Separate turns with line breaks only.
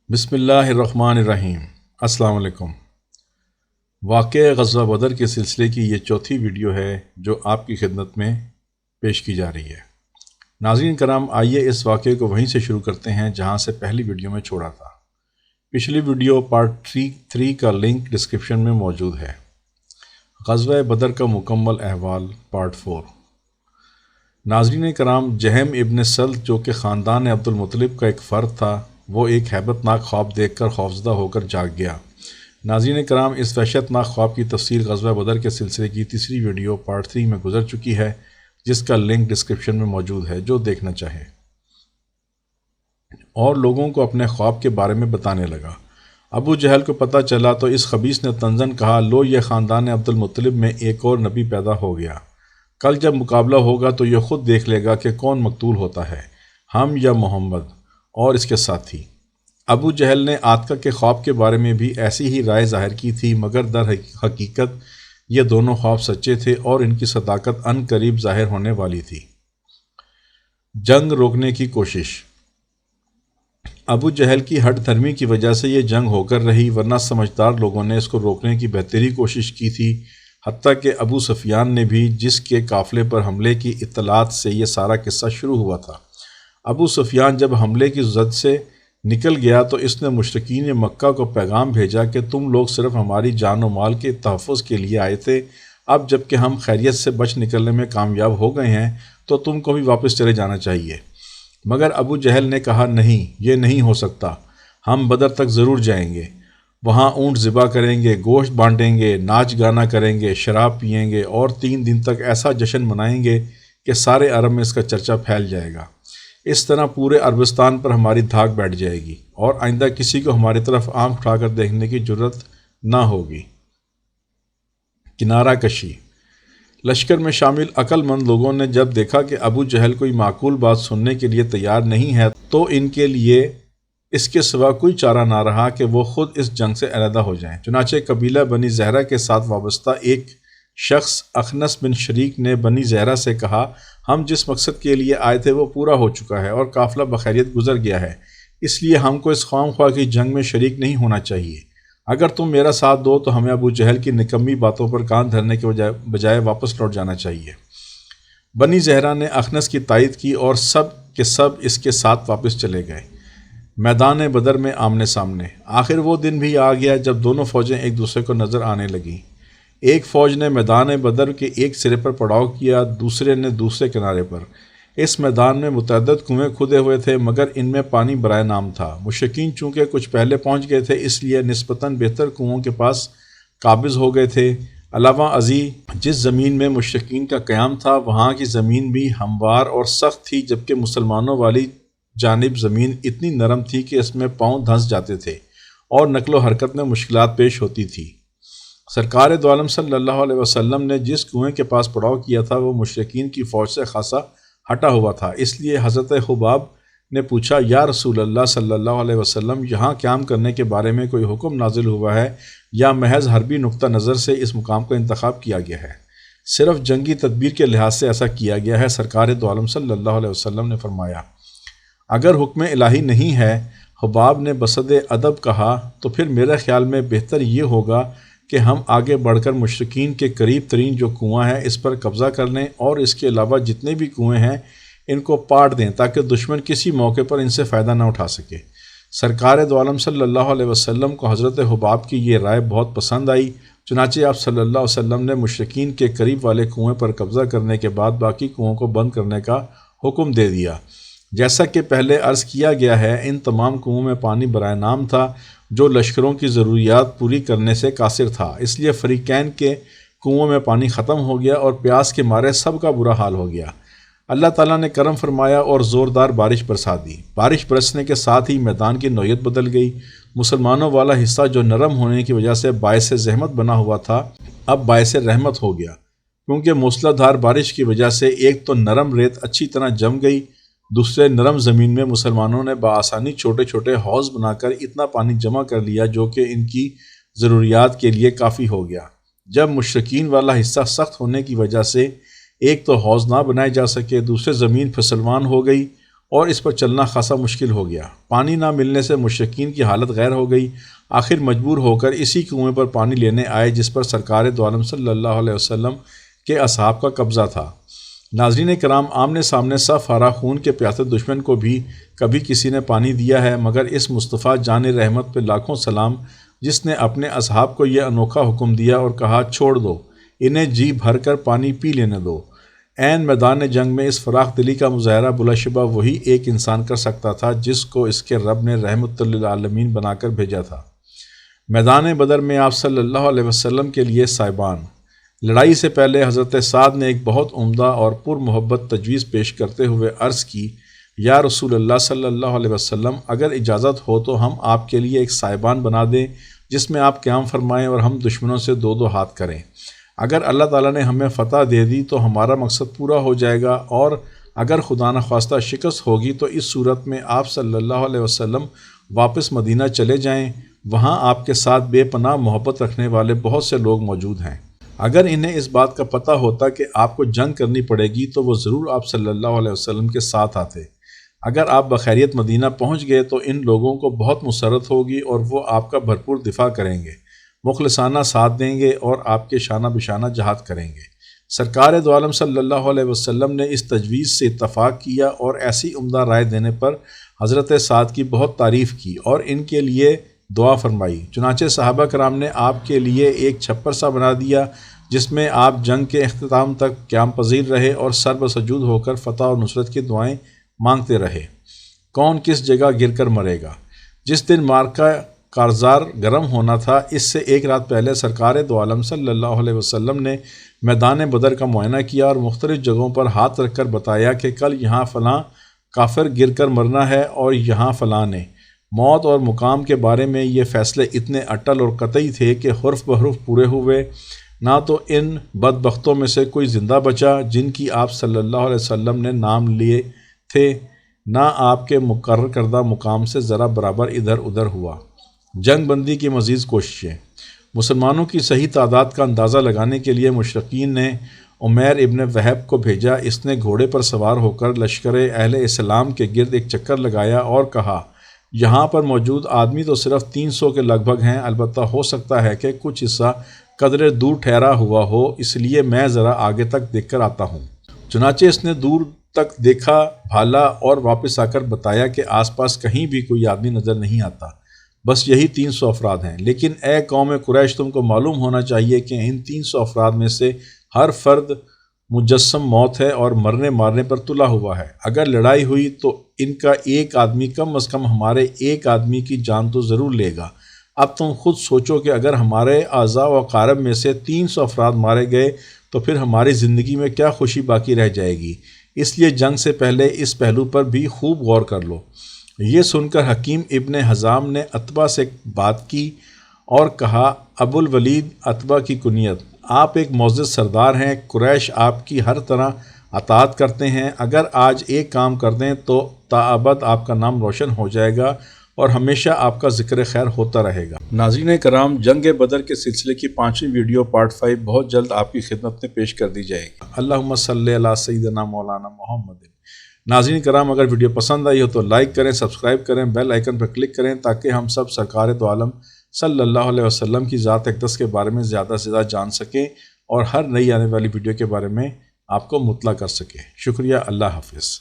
بسم اللہ الرحمن الرحیم۔ السلام علیکم۔ واقعہ غزوہ بدر کے سلسلے کی یہ چوتھی ویڈیو ہے جو آپ کی خدمت میں پیش کی جا رہی ہے۔ ناظرین کرام، آئیے اس واقعے کو وہیں سے شروع کرتے ہیں جہاں سے پہلی ویڈیو میں چھوڑا تھا۔ پچھلی ویڈیو پارٹ 3 کا لنک ڈسکرپشن میں موجود ہے۔ غزوہ بدر کا مکمل احوال پارٹ 4۔ ناظرین کرام، جہم ابن سلط جو کہ خاندان عبد المطلب کا ایک فرد تھا، وہ ایک ہیبت ناک خواب دیکھ کر خوفزدہ ہو کر جاگ گیا۔ ناظرین کرام، اس وحشت ناک خواب کی تفصیل غزوہ بدر کے سلسلے کی تیسری ویڈیو پارٹ 3 میں گزر چکی ہے، جس کا لنک ڈسکرپشن میں موجود ہے، جو دیکھنا چاہے۔ اور لوگوں کو اپنے خواب کے بارے میں بتانے لگا۔ ابو جہل کو پتہ چلا تو اس خبیث نے طنزاً کہا، لو یہ خاندان عبد المطلب میں ایک اور نبی پیدا ہو گیا۔ کل جب مقابلہ ہوگا تو یہ خود دیکھ لے گا کہ کون مقتول ہوتا ہے، ہم یا محمد اور اس کے ساتھی۔ ابو جہل نے عاتکہ کے خواب کے بارے میں بھی ایسی ہی رائے ظاہر کی تھی، مگر در حقیقت یہ دونوں خواب سچے تھے اور ان کی صداقت عن قریب ظاہر ہونے والی تھی۔ جنگ روکنے کی کوشش۔ ابو جہل کی ہٹ دھرمی کی وجہ سے یہ جنگ ہو کر رہی، ورنہ سمجھدار لوگوں نے اس کو روکنے کی بہتری کوشش کی تھی، حتیٰ کہ ابو سفیان نے بھی، جس کے قافلے پر حملے کی اطلاعات سے یہ سارا قصہ شروع ہوا تھا۔ ابو سفیان جب حملے کی زد سے نکل گیا تو اس نے مشرکین مکہ کو پیغام بھیجا کہ تم لوگ صرف ہماری جان و مال کے تحفظ کے لیے آئے تھے، اب جب کہ ہم خیریت سے بچ نکلنے میں کامیاب ہو گئے ہیں تو تم کو بھی واپس چلے جانا چاہیے۔ مگر ابو جہل نے کہا، نہیں، یہ نہیں ہو سکتا، ہم بدر تک ضرور جائیں گے، وہاں اونٹ ذبح کریں گے، گوشت بانٹیں گے، ناچ گانا کریں گے، شراب پئیں گے اور 3 دن تک ایسا جشن منائیں گے کہ سارے عرب میں اس کا چرچا پھیل جائے گا۔ اس طرح پورے عربستان پر ہماری دھاک بیٹھ جائے گی اور آئندہ کسی کو ہماری طرف آنکھ اٹھا کر دیکھنے کی جرت نہ ہوگی۔ کنارہ کشی۔ لشکر میں شامل عقل مند لوگوں نے جب دیکھا کہ ابو جہل کوئی معقول بات سننے کے لیے تیار نہیں ہے تو ان کے لیے اس کے سوا کوئی چارہ نہ رہا کہ وہ خود اس جنگ سے علیحدہ ہو جائیں۔ چنانچہ قبیلہ بنی زہرہ کے ساتھ وابستہ ایک شخص اخنس بن شریک نے بنی زہرہ سے کہا، ہم جس مقصد کے لیے آئے تھے وہ پورا ہو چکا ہے اور قافلہ بخیریت گزر گیا ہے، اس لیے ہم کو اس خواہ خواہ کی جنگ میں شریک نہیں ہونا چاہیے۔ اگر تم میرا ساتھ دو تو ہمیں ابو جہل کی نکمی باتوں پر کان دھرنے کے بجائے واپس لوٹ جانا چاہیے۔ بنی زہرہ نے اخنس کی تائید کی اور سب کے سب اس کے ساتھ واپس چلے گئے۔ میدان بدر میں آمنے سامنے۔ آخر وہ دن بھی آ گیا جب دونوں فوجیں ایک دوسرے کو نظر آنے لگیں۔ ایک فوج نے میدان بدر کے ایک سرے پر پڑاؤ کیا، دوسرے نے دوسرے کنارے پر۔ اس میدان میں متعدد کنویں کھدے ہوئے تھے، مگر ان میں پانی برائے نام تھا۔ مشرکین چونکہ کچھ پہلے پہنچ گئے تھے، اس لیے نسبتاً بہتر کنوؤں کے پاس قابض ہو گئے تھے۔ علاوہ ازیں جس زمین میں مشرکین کا قیام تھا، وہاں کی زمین بھی ہموار اور سخت تھی، جبکہ مسلمانوں والی جانب زمین اتنی نرم تھی کہ اس میں پاؤں دھنس جاتے تھے اور نقل و حرکت میں مشکلات پیش ہوتی تھی۔ سرکار دو عالم صلی اللہ علیہ وسلم نے جس کنویں کے پاس پڑاؤ کیا تھا وہ مشرکین کی فوج سے خاصا ہٹا ہوا تھا، اس لیے حضرت خباب نے پوچھا، یا رسول اللہ صلی اللہ علیہ وسلم، یہاں قیام کرنے کے بارے میں کوئی حکم نازل ہوا ہے یا محض حربی نقطہ نظر سے اس مقام کا انتخاب کیا گیا ہے؟ صرف جنگی تدبیر کے لحاظ سے ایسا کیا گیا ہے۔ سرکار دو عالم صلی اللہ علیہ وسلم نے فرمایا، اگر حکم الہی نہیں ہے، خباب نے بصد ادب کہا، تو پھر میرے خیال میں بہتر یہ ہوگا کہ ہم آگے بڑھ کر مشرکین کے قریب ترین جو کنواں ہے اس پر قبضہ کر لیں اور اس کے علاوہ جتنے بھی کنویں ہیں ان کو پاٹ دیں تاکہ دشمن کسی موقع پر ان سے فائدہ نہ اٹھا سکے۔ سرکار دو عالم صلی اللہ علیہ وسلم کو حضرت خباب کی یہ رائے بہت پسند آئی، چنانچہ آپ صلی اللہ علیہ وسلم نے مشرکین کے قریب والے کنویں پر قبضہ کرنے کے بعد باقی کنوؤں کو بند کرنے کا حکم دے دیا۔ جیسا کہ پہلے عرض کیا گیا ہے، ان تمام کنوؤں میں پانی برائے نام تھا جو لشکروں کی ضروریات پوری کرنے سے قاصر تھا، اس لیے فریقین کے کنوؤں میں پانی ختم ہو گیا اور پیاس کے مارے سب کا برا حال ہو گیا۔ اللہ تعالیٰ نے کرم فرمایا اور زوردار بارش برسا دی۔ بارش برسنے کے ساتھ ہی میدان کی نوعیت بدل گئی۔ مسلمانوں والا حصہ جو نرم ہونے کی وجہ سے باعث زحمت بنا ہوا تھا، اب باعث رحمت ہو گیا، کیونکہ موسلا دھار بارش کی وجہ سے ایک تو نرم ریت اچھی طرح جم گئی، دوسرے نرم زمین میں مسلمانوں نے بآسانی چھوٹے چھوٹے حوض بنا کر اتنا پانی جمع کر لیا جو کہ ان کی ضروریات کے لیے کافی ہو گیا۔ جب مشرکین والا حصہ سخت ہونے کی وجہ سے ایک تو حوض نہ بنائے جا سکے، دوسرے زمین پھسلوان ہو گئی اور اس پر چلنا خاصا مشکل ہو گیا۔ پانی نہ ملنے سے مشرکین کی حالت غیر ہو گئی، آخر مجبور ہو کر اسی کنویں پر پانی لینے آئے جس پر سرکار دو عالم صلی اللہ علیہ وسلم کے اصحاب کا قبضہ تھا۔ ناظرین کرام، آمنے سامنے صف ہارا خون کے پیاسے دشمن کو بھی کبھی کسی نے پانی دیا ہے، مگر اس مصطفیٰ جان رحمت پہ لاکھوں سلام جس نے اپنے اصحاب کو یہ انوکھا حکم دیا اور کہا چھوڑ دو، انہیں جی بھر کر پانی پی لینے دو۔ عین میدان جنگ میں اس فراخ دلی کا مظاہرہ بلا شبہ وہی ایک انسان کر سکتا تھا جس کو اس کے رب نے رحمت للعالمین بنا کر بھیجا تھا۔ میدان بدر میں آپ صلی اللہ علیہ وسلم کے لیے صاحبان۔ لڑائی سے پہلے حضرت سعد نے ایک بہت عمدہ اور پر محبت تجویز پیش کرتے ہوئے عرض کی، یا رسول اللہ صلی اللہ علیہ وسلم، اگر اجازت ہو تو ہم آپ کے لیے ایک صاحبان بنا دیں جس میں آپ قیام فرمائیں اور ہم دشمنوں سے دو دو ہاتھ کریں۔ اگر اللہ تعالیٰ نے ہمیں فتح دے دی تو ہمارا مقصد پورا ہو جائے گا، اور اگر خدا نخواستہ شکست ہوگی تو اس صورت میں آپ صلی اللہ علیہ وسلم واپس مدینہ چلے جائیں، وہاں آپ کے ساتھ بے پناہ محبت رکھنے والے بہت سے لوگ موجود ہیں۔ اگر انہیں اس بات کا پتہ ہوتا کہ آپ کو جنگ کرنی پڑے گی تو وہ ضرور آپ صلی اللہ علیہ وسلم کے ساتھ آتے۔ اگر آپ بخیریت مدینہ پہنچ گئے تو ان لوگوں کو بہت مسرت ہوگی اور وہ آپ کا بھرپور دفاع کریں گے، مخلصانہ ساتھ دیں گے اور آپ کے شانہ بشانہ جہاد کریں گے۔ سرکار دو عالم صلی اللہ علیہ وسلم نے اس تجویز سے اتفاق کیا اور ایسی عمدہ رائے دینے پر حضرت سعد کی بہت تعریف کی اور ان کے لیے دعا فرمائی۔ چنانچہ صحابہ کرام نے آپ کے لیے ایک چھپر سا بنا دیا جس میں آپ جنگ کے اختتام تک قیام پذیر رہے اور سر بسجود ہو کر فتح اور نصرت کی دعائیں مانگتے رہے۔ کون کس جگہ گر کر مرے گا؟ جس دن مارکہ کارزار گرم ہونا تھا، اس سے ایک رات پہلے سرکار دو عالم صلی اللہ علیہ وسلم نے میدان بدر کا معائنہ کیا اور مختلف جگہوں پر ہاتھ رکھ کر بتایا کہ کل یہاں فلاں کافر گر کر مرنا ہے اور یہاں فلاں نے۔ موت اور مقام کے بارے میں یہ فیصلے اتنے اٹل اور قطعی تھے کہ حرف بحرف پورے ہوئے۔ نہ تو ان بدبختوں میں سے کوئی زندہ بچا جن کی آپ صلی اللہ علیہ وسلم نے نام لیے تھے، نہ آپ کے مقرر کردہ مقام سے ذرا برابر ادھر ادھر ہوا۔ جنگ بندی کی مزید کوششیں۔ مسلمانوں کی صحیح تعداد کا اندازہ لگانے کے لیے مشرکین نے عمیر ابن وہب کو بھیجا۔ اس نے گھوڑے پر سوار ہو کر لشکر اہل اسلام کے گرد ایک چکر لگایا اور کہا، یہاں پر موجود آدمی تو صرف 300 کے لگ بھگ ہیں، البتہ ہو سکتا ہے کہ کچھ حصہ قدرے دور ٹھہرا ہوا ہو، اس لیے میں ذرا آگے تک دیکھ کر آتا ہوں۔ چنانچہ اس نے دور تک دیکھا بھالا اور واپس آ کر بتایا کہ آس پاس کہیں بھی کوئی آدمی نظر نہیں آتا، بس یہی 300 افراد ہیں۔ لیکن اے قوم قریش، تم کو معلوم ہونا چاہیے کہ ان 300 افراد میں سے ہر فرد مجسم موت ہے اور مرنے مارنے پر تلا ہوا ہے۔ اگر لڑائی ہوئی تو ان کا ایک آدمی کم از کم ہمارے ایک آدمی کی جان تو ضرور لے گا۔ اب تم خود سوچو کہ اگر ہمارے اعضاء و اقارب میں سے 300 افراد مارے گئے تو پھر ہماری زندگی میں کیا خوشی باقی رہ جائے گی؟ اس لیے جنگ سے پہلے اس پہلو پر بھی خوب غور کر لو۔ یہ سن کر حکیم ابن حزام نے عتبہ سے بات کی اور کہا، ابو الولید عتبہ کی کنیت، آپ ایک معزز سردار ہیں، قریش آپ کی ہر طرح اطاعت کرتے ہیں۔ اگر آج ایک کام کر دیں تو تاابد آپ کا نام روشن ہو جائے گا اور ہمیشہ آپ کا ذکر خیر ہوتا رہے گا۔ ناظرین کرام، جنگ بدر کے سلسلے کی 5ویں ویڈیو پارٹ 5 بہت جلد آپ کی خدمت میں پیش کر دی جائے گی۔ اللہم صلی علی سیدنا مولانا محمد۔ ناظرین کرام، اگر ویڈیو پسند آئی ہو تو لائک کریں، سبسکرائب کریں، بیل آئیکن پر کلک کریں تاکہ ہم سب سرکار دو عالم صلی اللہ علیہ وسلم کی ذات اقدس کے بارے میں زیادہ سے زیادہ جان سکیں اور ہر نئی آنے والی ویڈیو کے بارے میں آپ کو مطلع کر سکیں۔ شکریہ، اللہ حافظ۔